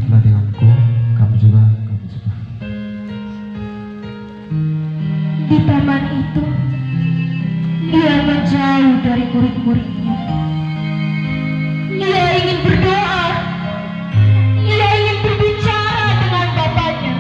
Bersamalah denganku, kamu juga, kamu juga. Di taman itu, dia menjauh dari murid-muridnya. Dia ingin berdoa. Dia ingin berbicara dengan bapaknya.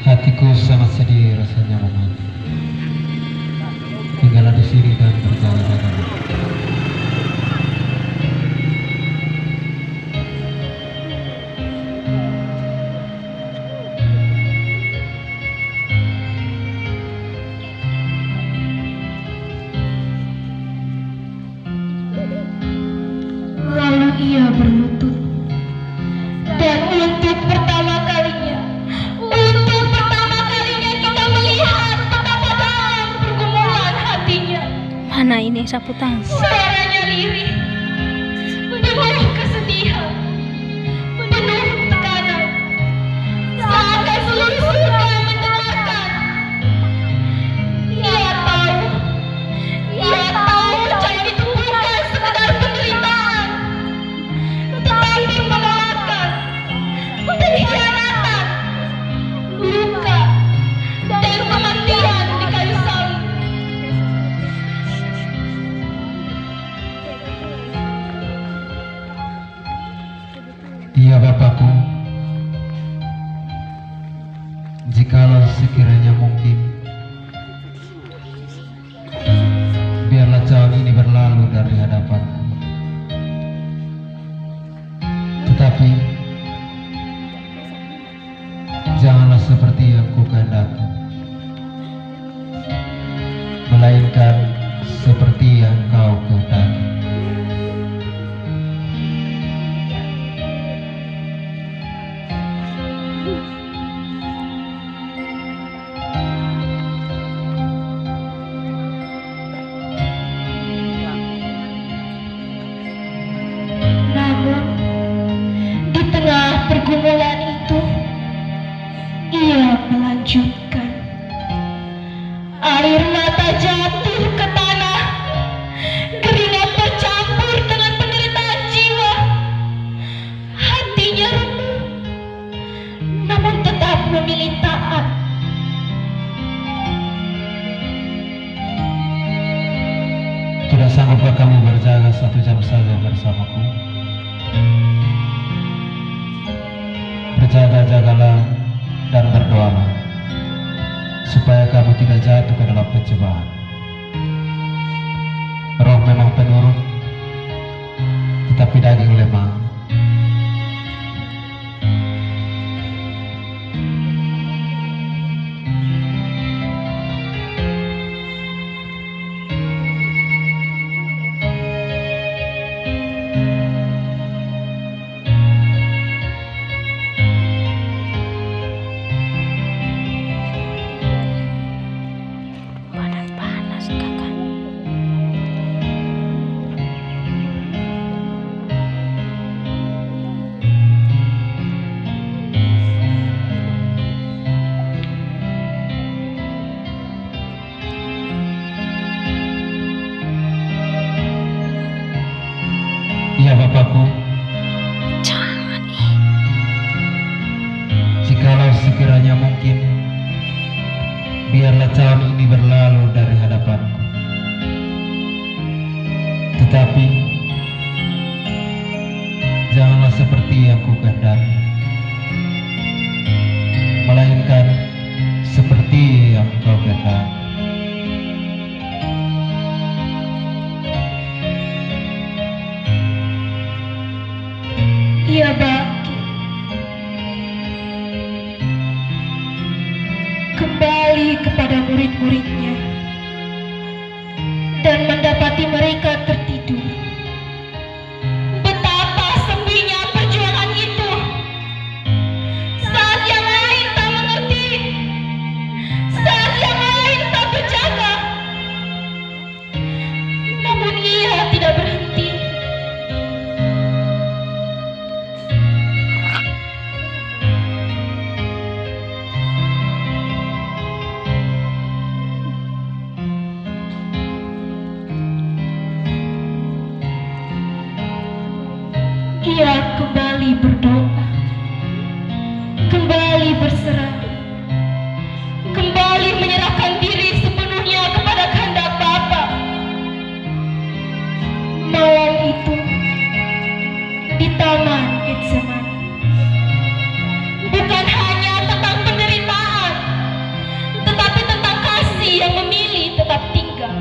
Hatiku sangat sedih rasanya Maman. Tinggallah di sini dan berjaga-jaga. Lalu ia berlutut. Dan untuk pertama kalinya kita melihat betapa dalam pergumulan hatinya. Mana ini sapu tangan? Suaranya lirih, penuh kesedihan, penuh tekanan, seakan seluruh surga mendengarkan. Ia tahu jangan itu bukan sekedar penderitaan, tetapi penolakan, pengkhianatan, luka, dan kematian di kayu salib. Iya Bapakku, jikalau sekiranya mungkin, biarlah cawan ini berlalu dari hadapanku. Tetapi janganlah seperti yang ku kehendaki, melainkan seperti yang kau kehendaki. Namun, di tengah pergumulan itu, ia melanjutkan. Air mata jatuh ke tanah, keringat bercampur dengan penderitaan jiwa. Hatinya remuk, namun tetap memilih taat. Tidak sanggupkah kamu berjaga 1 jam saja bersamaku? Berjaga-jagalah dan berdoalah, supaya kamu tidak jatuh ke dalam pencobaan. Roh memang penurut, tetapi daging lemah. Panas kakak. Iya Bapakku, Jangan jikalau sekiranya mungkin, biarlah cawan ini berlalu dari hadapanku. Tetapi janganlah seperti yang ku kehendaki, melainkan seperti yang kau kehendaki. Ia bangkit, kembali kepada murid-muridnya, dan mendapati mereka tertidur. Betapa sepinya perjuangan itu. Saat yang lain tak mengerti, saat yang lain tak berjaga, namun ia tidak berhenti. kembali berdoa, kembali berserah, kembali menyerahkan diri sepenuhnya kepada kehendak Bapa. Malam itu di Taman Getsemani bukan hanya tentang penderitaan, tetapi tentang kasih yang memilih tetap tinggal.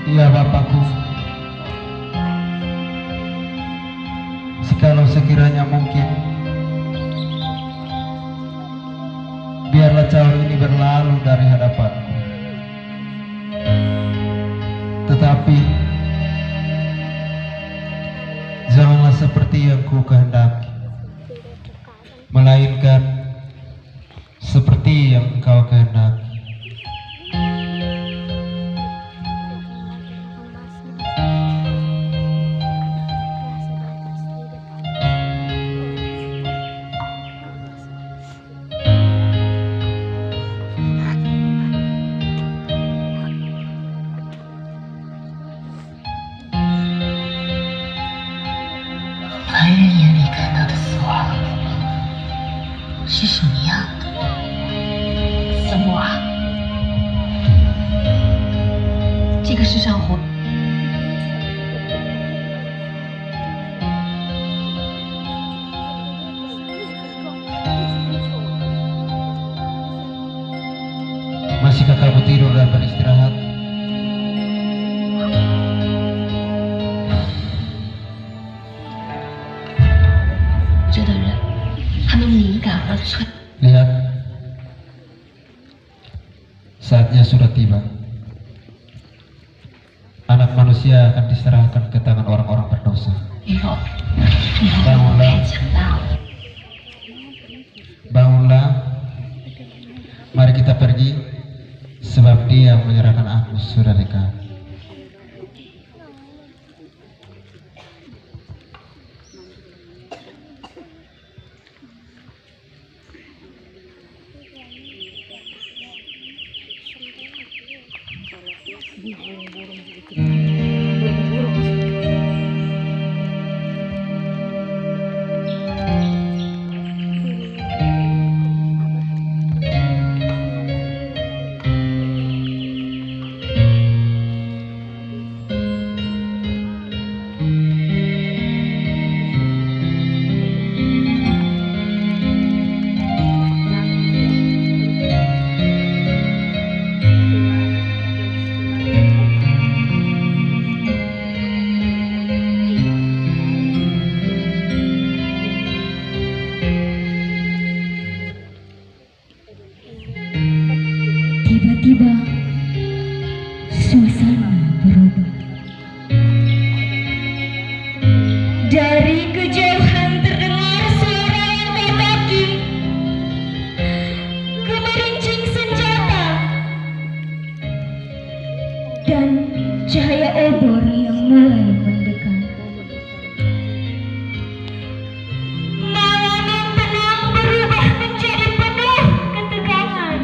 Ya Bapakku, jikalau sekiranya mungkin, biarlah caur ini berlalu dari hadapanku. Tetapi janganlah seperti yang ku kehendaki, melainkan seperti yang Engkau kehendaki.白人眼里看到的死亡是什么样的？死亡，这个世上活。Masihkah kamu tidur dan beristirahat? Lihat, saatnya sudah tiba. Anak manusia akan diserahkan ke tangan orang-orang berdosa. Bangunlah, bangunlah, mari kita pergi, sebab Dia yang menyerahkan aku sudah dekat. Tiba-tiba suasana berubah. Dari kejauhan terdengar suara yang kaki, gemerincing senjata, dan cahaya obor yang mulai mendekat. Malam yang tenang berubah menjadi penuh ketegangan.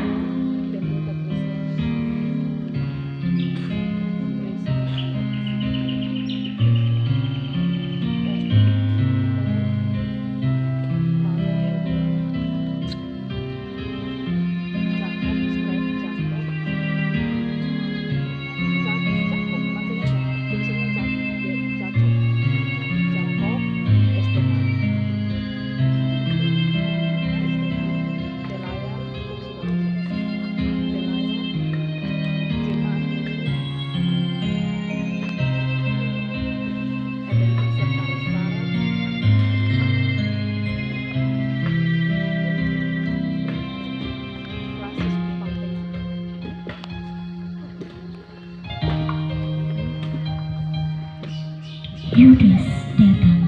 Yudas datang.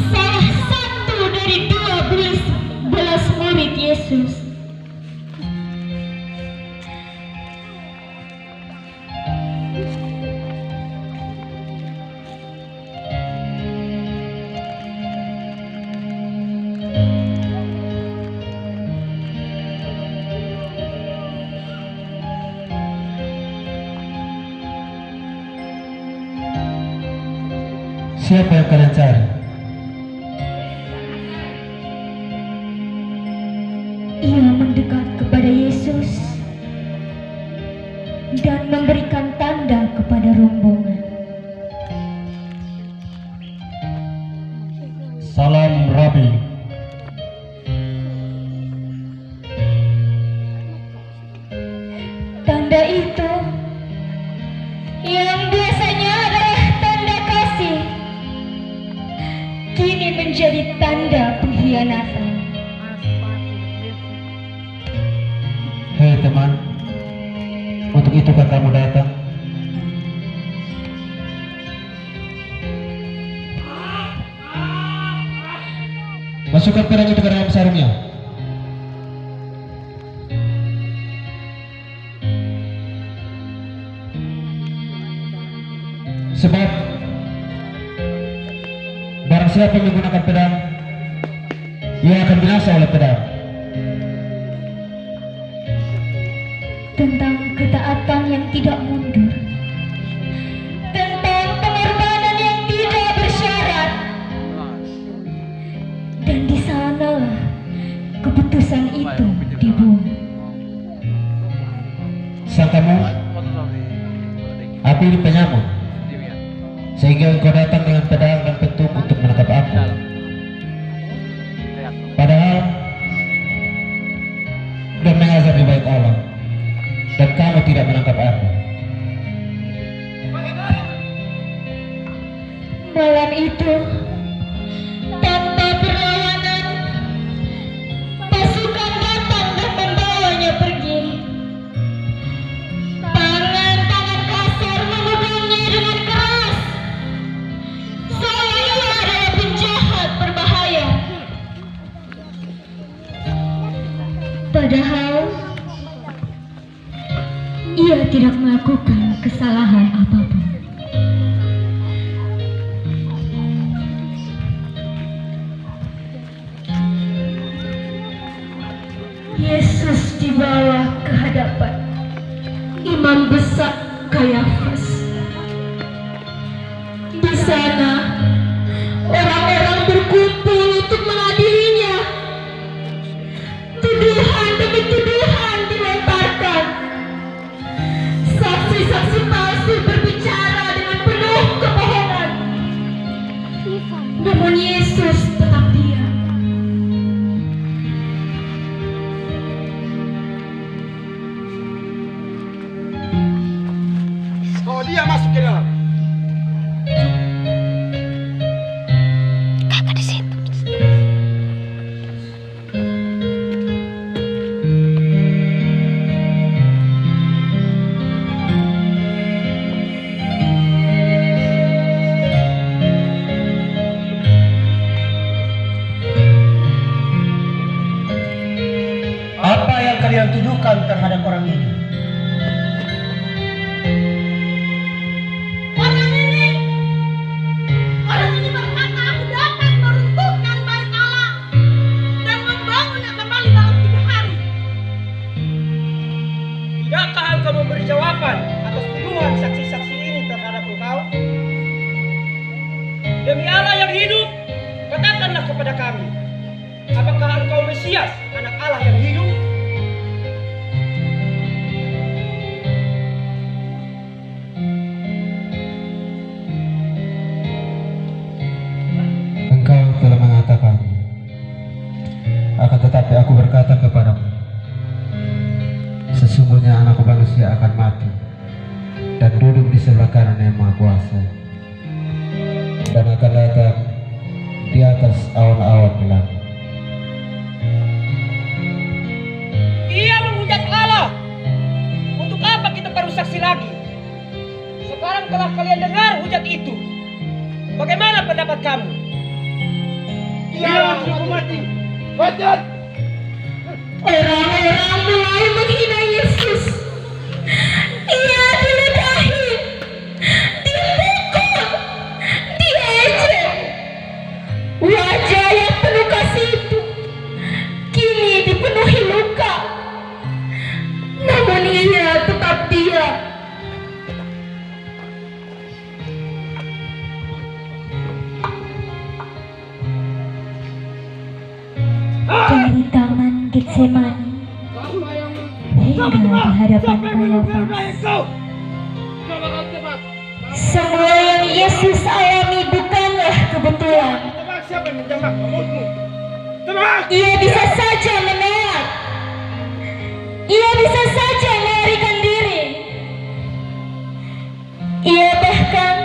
Salah satu dari 12 murid Yesus. Siapa yang kalian cari? Ia mendekat kepada Yesus dan memberikan tanda kepada rombongan. Salam Rabi. Tanda itu yang biasanya adalah tanda kasih, kini menjadi tanda pengkhianatan. Hei teman, untuk itu kan kamu datang? Masukkan pedang itu ke dalam sarungnya. Sebab barang siapa yang menggunakan pedang, ia akan binasa oleh pedang. Tentang ketaatan yang tidak mundur, tentang pengorbanan yang tidak bersyarat, dan di sana keputusan itu dibuang. Sangkamu aku ini penyamuk, sehingga engkau datang dengan pedang dan petung untuk menangkap aku. Padahal sudah mengazab di bait Allah, dan kamu tidak menangkap aku. Malam itu, tanpa perlawanan, pasukan datang dan membawanya pergi. Tangan-tangan kasar memegangnya dengan keras, seolah ia adalah penjahat berbahaya. Padahal ia tidak melakukan kesalahan apapun. Yesus dibawa ke hadapan Imam Besar Kayafas. Di sana orang-orang berkumpul untuk mengadilinya. Tuduhan demi tuduhan dilemparkan. Saksi-saksi palsu berbicara dengan penuh kebohongan. Namun Yesus tetap diam. Oh, dia masuk ke dalam. Kakak di situ. Apa yang kalian tuduhkan terhadap orang ini? Orang ini berkata, aku dapat meruntuhkan bait Allah dan membangunnya kembali dalam 3 hari. Tidakkah engkau memberi jawaban atas tuduhan saksi-saksi ini terhadap engkau? Demi Allah yang hidup, katakanlah kepada kami, apakah engkau Mesias, anak Allah yang hidup? Engkau telah mengatakan, akan tetapi aku berkata kepadamu, sesungguhnya anak manusia akan mati dan duduk di sebelah kanan yang Maha Kuasa, dan akan datang di atas awan-awan gelap. Ia menghujat Allah. Untuk apa kita perlu saksi lagi? Sekarang telah kalian dengar hujat itu. Bagaimana pendapat kamu? Ia langsung mati. Wajat! Orang-orang mulai menghina Yesus. Ia diludahi, dipukul, diejek. Wajah yang penuh kasih itu kini dipenuhi luka. Namun ia tetap diam. dari taman Getsemani hingga di hadapan Kayafas. Semua yang Yesus alami bukanlah kebetulan. Siapa yang menjambak mulutmu? Tebak! Ia bisa saja menolak. Ia bisa saja melarikan diri. Ia bahkan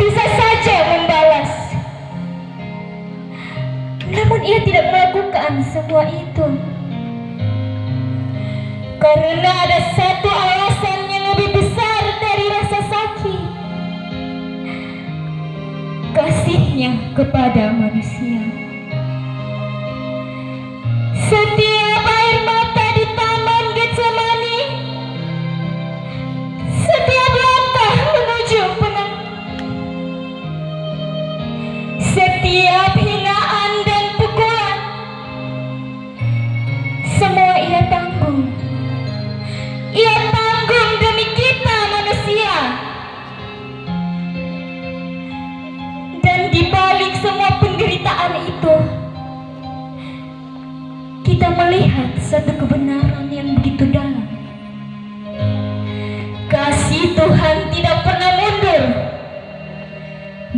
bisa saja membalas. Namun ia tidak melakukan semua itu. Karena ada satu alasan yang lebih besar dari rasa sakit. Kasihnya kepada manusia. Setiap air mata di taman Getsemani, setiap langkah menuju penang, setiap hinaan dan pukulan, semua ia tanggung. Ia tanggung demi kita manusia. Dan di balik semua penderitaan itu, kita melihat satu kebenaran yang begitu dalam. Kasih Tuhan tidak pernah mundur,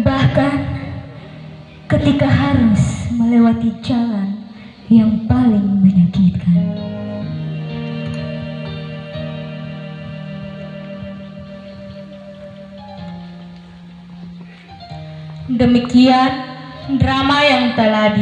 bahkan ketika harus melewati jalan yang paling menyakitkan. Demikian drama yang telah